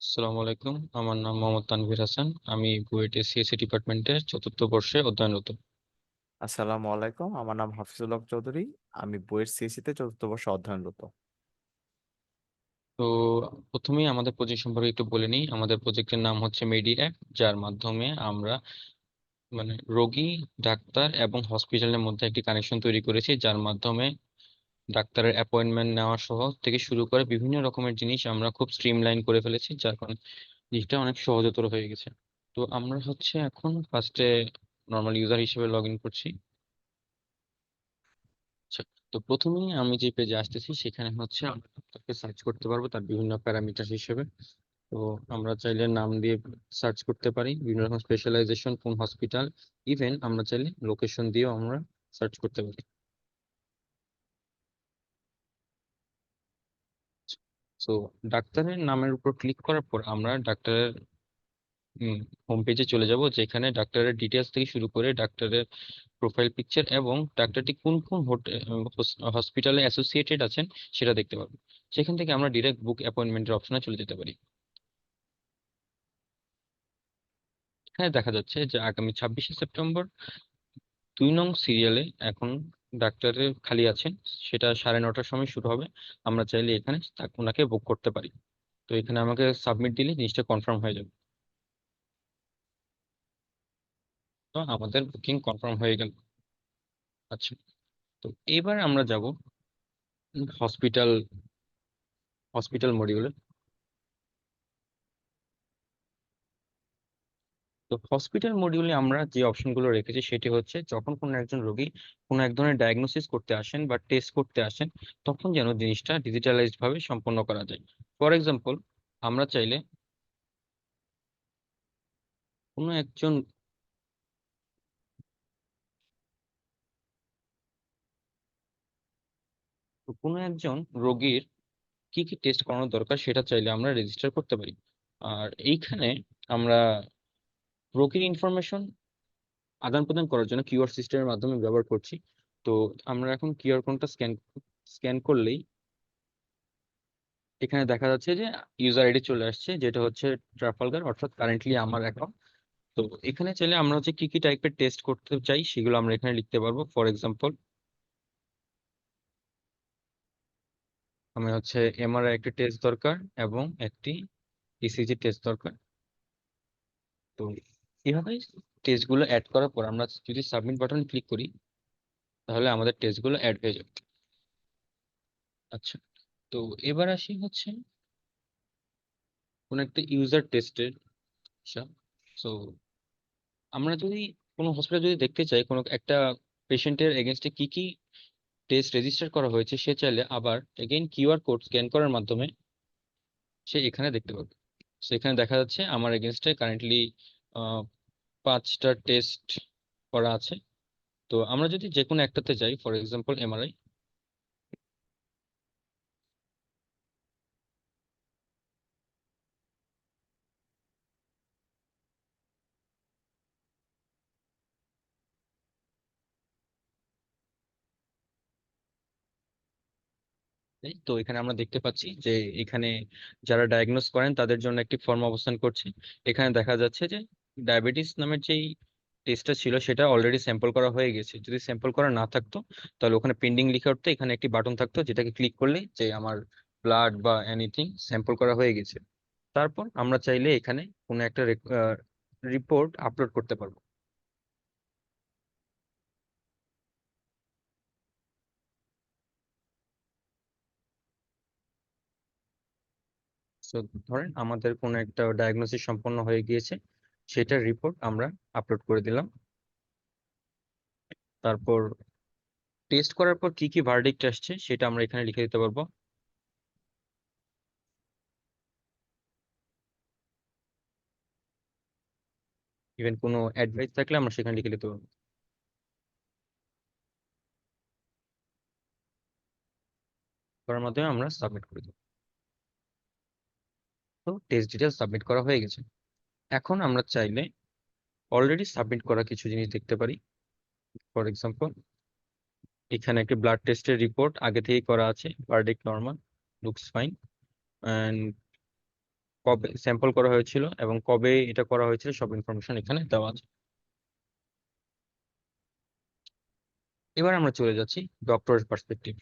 আসসালামু আলাইকুম। আমার নাম মোহাম্মদ তানভীর হাসান। আমি বুয়েটে সিএসসি ডিপার্টমেন্টের চতুর্থ বর্ষে অধ্যয়নরত। আসসালামু আলাইকুম, আমার নাম হাফিজুল হক চৌধুরী। আমি বুয়েট সিএসসি তে চতুর্থ বর্ষে অধ্যয়নরত। তো প্রথমেই আমাদের প্রজেক্ট সম্পর্কে একটু বলে নিই। আমাদের প্রজেক্টের নাম হচ্ছে মেডি অ্যাপ, যার মাধ্যমে আমরা রোগী, ডাক্তার এবং হসপিটালের মধ্যে একটি কানেকশন তৈরি করেছি, যার মাধ্যমে ডাক্তারের অ্যাপয়েন্টমেন্ট নেওয়া সহ থেকে শুরু করে বিভিন্ন রকমের জিনিস আমরা খুব স্ট্রিমলাইন করে ফেলেছি, যার কারণে জিনিসটা অনেক সহজতর হয়ে গেছে। তো আমরা এখন ফার্স্টে নর্মাল ইউজার হিসেবে লগ ইন করছি। আচ্ছা, তো প্রথমেই আমি যে পেজে আসতেছি সেখানে আমরা ডক্টরকে সার্চ করতে পারবো তার বিভিন্ন প্যারামিটার হিসেবে। তো আমরা চাইলে নাম দিয়ে সার্চ করতে পারি, বিভিন্ন রকম স্পেশালাইজেশন, কোন হসপিটাল, ইভেন আমরা চাইলে লোকেশন দিয়েও আমরা সার্চ করতে পারি। তো ডাক্তারের নামের উপর ক্লিক করার পর আমরা ডাক্তারের হোম পেজে চলে যাব, যেখানে ডাক্তারের ডিটেলস থেকে শুরু করে ডাক্তারের প্রোফাইল পিকচার এবং ডাক্তারটি কোন কোন হসপিটালে অ্যাসোসিয়েটেড আছেন সেটা দেখতে পাবো। সেখান থেকে আমরা ডিরেক্ট বুক অ্যাপয়েন্টমেন্টের অপশনে চলে যেতে পারি। এখানে দেখা যাচ্ছে যে আগামী 26শে সেপ্টেম্বর 2 নং সিরিয়ালে এখন ডাক্তারের খালি আছেন। সেটা 9:30টার সময় শুরু হবে। আমরা চাইলে এখানে ওনাকে বুক করতে পারি। তো এখানে আমাকে সাবমিট দিলে জিনিসটা কনফার্ম হয়ে যাবে। তো আমাদের বুকিং কনফার্ম হয়ে গেল। আচ্ছা, তো এবার আমরা যাব হসপিটাল হসপিটাল মডিউলে। তো হসপিটাল মডিউলে আমরা যে অপশনগুলো রেখেছি সেটি হচ্ছে, যখন কোনো একজন রোগী কোনো এক ধরনের ডায়াগনোসিস করতে আসেন বা টেস্ট করতে আসেন, তখন যেন জিনিসটা ডিজিটালাইজড ভাবে সম্পন্ন করা যায়। ফর এক্সাম্পল, আমরা চাইলে কোনো একজন কোনো একজন রোগীর কি কি টেস্ট করানো দরকার সেটা চাইলে আমরা রেজিস্টার করতে পারি। আর এইখানে আমরা রোগীর ইনফরমেশন আদান প্রদান করার জন্য কিউআর সিস্টেমের মাধ্যমে ব্যবহার করছি। তো আমরা এখন কিউআর কোডটা স্ক্যান স্ক্যান করলেই এখানে দেখা যাচ্ছে যে ইউজার আইডি চলে আসছে, যেটা হচ্ছে ট্রাফালগার, অর্থাৎ কারেন্টলি আমার অ্যাকাউন্ট। তো এখানে চাইলে আমরা কি কি টাইপের টেস্ট করতে চাই সেগুলো আমরা এখানে লিখতে পারবো। ফর এক্সাম্পল, আমি এমআরআই একটা টেস্ট দরকার এবং একটি ইসিজি টেস্ট দরকার। তো এইভাবে টেস্টগুলো অ্যাড করার পর আমরা যদি সাবমিট বাটন ক্লিক করি, তাহলে আমাদের টেস্টগুলো অ্যাড হয়ে যাবে। আচ্ছা, তো এবার আসি কোন একটা ইউজার টেস্টের হিসাব। তো আমরা যদি কোনো হসপিটাল যদি দেখতে চাই কোনো একটা পেশেন্টের এগেনস্টে কি কি টেস্ট রেজিস্টার করা হয়েছে, সে চাইলে আবার এগেইন কিউআর কোড স্ক্যান করার মাধ্যমে সে এখানে দেখতে পাবে। তো এখানে দেখা যাচ্ছে আমার এগেনস্টে কারেন্টলি 5টা টেস্ট করা আছে। তো আমরা যদি যে কোনো একটাতে যাই, ফর এক্সাম্পল এমআরআই, তো এখানে আমরা দেখতে পাচ্ছি যে এখানে যারা ডায়াগনোস করেন তাদের জন্য একটি ফর্ম অবস্থান করছে। এখানে দেখা যাচ্ছে যে ডায়াবেটিস নামের যেই টেস্টটা ছিল সেটা অলরেডি স্যাম্পল করা হয়ে গেছে। যদি স্যাম্পল করা না থাকতো তাহলে ওখানে পেন্ডিং লিখে উঠতো, এখানে একটি বাটন থাকতো যেটাকে ক্লিক করলে যে আমার ব্লাড বা এনিথিং স্যাম্পল করা হয়ে গেছে। তারপর আমরা চাইলে এখানে কোনো একটা রিপোর্ট আপলোড করতে পারবো। তো ধরেন আমাদের কোনো একটা ডায়াগনোসিস সম্পন্ন হয়ে গিয়েছে, সেটার রিপোর্ট আমরা আপলোড করে দিলাম। তারপর টেস্ট করার পর কি কি ভার্ডিক্ট আসছে সেটা আমরা এখানে লিখে দিতে পারবো। ইভেন কোনো অ্যাডভাইস থাকলে আমরা সেখানে লিখে দিতে পারবো। করার মাধ্যমে আমরা সাবমিট করে দেবো। তো টেস্ট ডিটেলস সাবমিট করা হয়ে গেছে। এখন আমরা চাইলে অলরেডি সাবমিট করা কিছু জিনিস দেখতে পারি। ফর এক্সাম্পল, এখানে একটি ব্লাড টেস্টের রিপোর্ট আগে থেকেই করা আছে, ভার্ডিক্ট নরমাল, লুকস ফাইন। কবে স্যাম্পল করা হয়েছিল এবং কবে এটা করা হয়েছিল সব ইনফরমেশন এখানে দেওয়া আছে। এবার আমরা চলে যাচ্ছি ডক্টরের পার্সপেক্টিভ।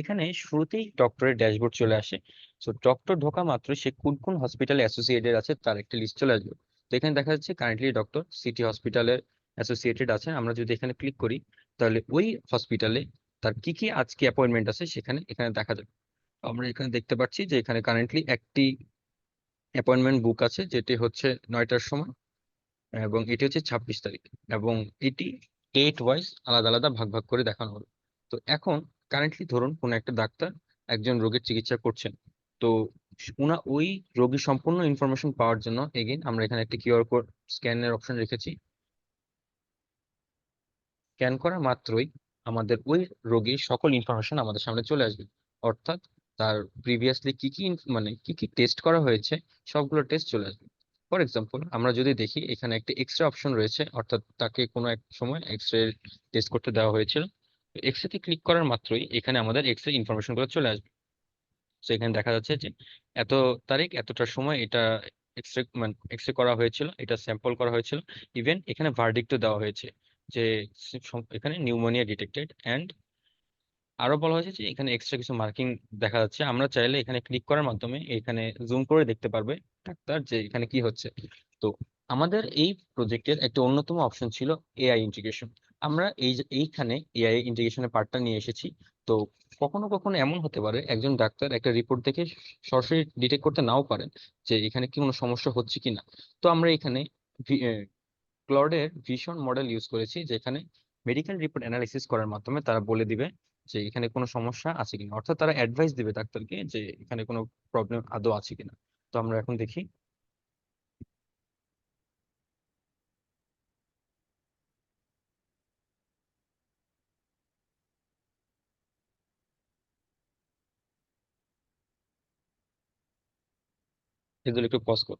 এখানে শুরুতেই ডক্টরের ড্যাশবোর্ড চলে আসে। তো ডক্টর ঢোকা মাত্র সে কোন কোন হসপিটালে অ্যাসোসিয়েটেড আছে তার একটা লিস্ট চলে আসবে। তো এখানে দেখা যাচ্ছে কারেন্টলি ডক্টর সিটি হসপিটালে অ্যাসোসিয়েটেড আছে। আমরা যদি এখানে ক্লিক করি তাহলে ওই হসপিটালে তার কি কি আজকে অ্যাপয়েন্টমেন্ট আছে সেখানে এখানে দেখা যাবে। আমরা এখানে দেখতে পাচ্ছি যে এখানে কারেন্টলি একটি অ্যাপয়েন্টমেন্ট বুক আছে যেটি হচ্ছে 9টার সময়, এবং এটি হচ্ছে 26 তারিখ, এবং এটি ডেট ওয়াইজ আলাদা আলাদা ভাগ ভাগ করে দেখানো হলো। তো এখন কারেন্টলি ধরুন কোন একটা ডাক্তার একজন রোগীর চিকিৎসা করছেন। তো ওই রোগীর সম্পূর্ণ ইনফরমেশন পাওয়ার জন্য এগেইন আমরা এখানে একটা কিউআর কোড স্ক্যানের অপশন রেখেছি। স্ক্যান করা মাত্রই আমাদের ওই রোগীর সকল ইনফরমেশন আমাদের সামনে চলে আসবে। অর্থাৎ তার প্রিভিয়াসলি কি কি মানে কি কি টেস্ট করা হয়েছে সবগুলো টেস্ট চলে আসবে। ফর এক্সাম্পল আমরা যদি দেখি এখানে একটা এক্স রে অপশন রয়েছে, অর্থাৎ তাকে কোনো এক সময় এক্স রে টেস্ট করতে দেওয়া হয়েছিল। এক্স রে তে ক্লিক করার মাত্রই এখানে আমাদের এক্স রে ইনফরমেশন গুলো চলে আসবে। তো এখানে দেখা যাচ্ছে যে এত তারিখ এতটার সময় এটা এক্সরে মানে এক্সরে করা হয়েছিল, এটা স্যাম্পল করা হয়েছিল। ইভেন এখানে ভার্ডিক্টও দেওয়া হয়েছে যে এখানে নিউমোনিয়া ডিটেক্টেড, এন্ড আরো বলা হয়েছে যে এখানে এক্সট্রা কিছু মার্কিং দেখা যাচ্ছে। আমরা চাইলে এখানে ক্লিক করার মাধ্যমে এখানে জুম করে দেখতে পারবে ডাক্তার যে এখানে কি হচ্ছে। তো আমাদের এই প্রজেক্টের একটা অন্যতম অপশন ছিল এআই ইন্টিগ্রেশন। আমরা এইখানে এআই ইন্টিগ্রেশনের পার্টটা নিয়ে এসেছি। তো কখনো কখনো এমন হতে পারে একজন ডাক্তার একটা রিপোর্ট দেখে সরাসরি ডিটেক্ট করতে নাও পারেন যে এখানে কি কোনো সমস্যা হচ্ছে কিনা। তো আমরা এখানে ক্লডের ভিশন মডেল ইউজ করেছি, যেখানে মেডিকেল রিপোর্ট অ্যানালাইসিস করার মাধ্যমে তারা বলে দিবে যে এখানে কোনো সমস্যা আছে কিনা, অর্থাৎ তারা অ্যাডভাইস দিবে ডাক্তারকে যে এখানে কোনো প্রবলেম আদৌ আছে কিনা। তো আমরা এখন দেখি। এগুলো একটু পজ কর।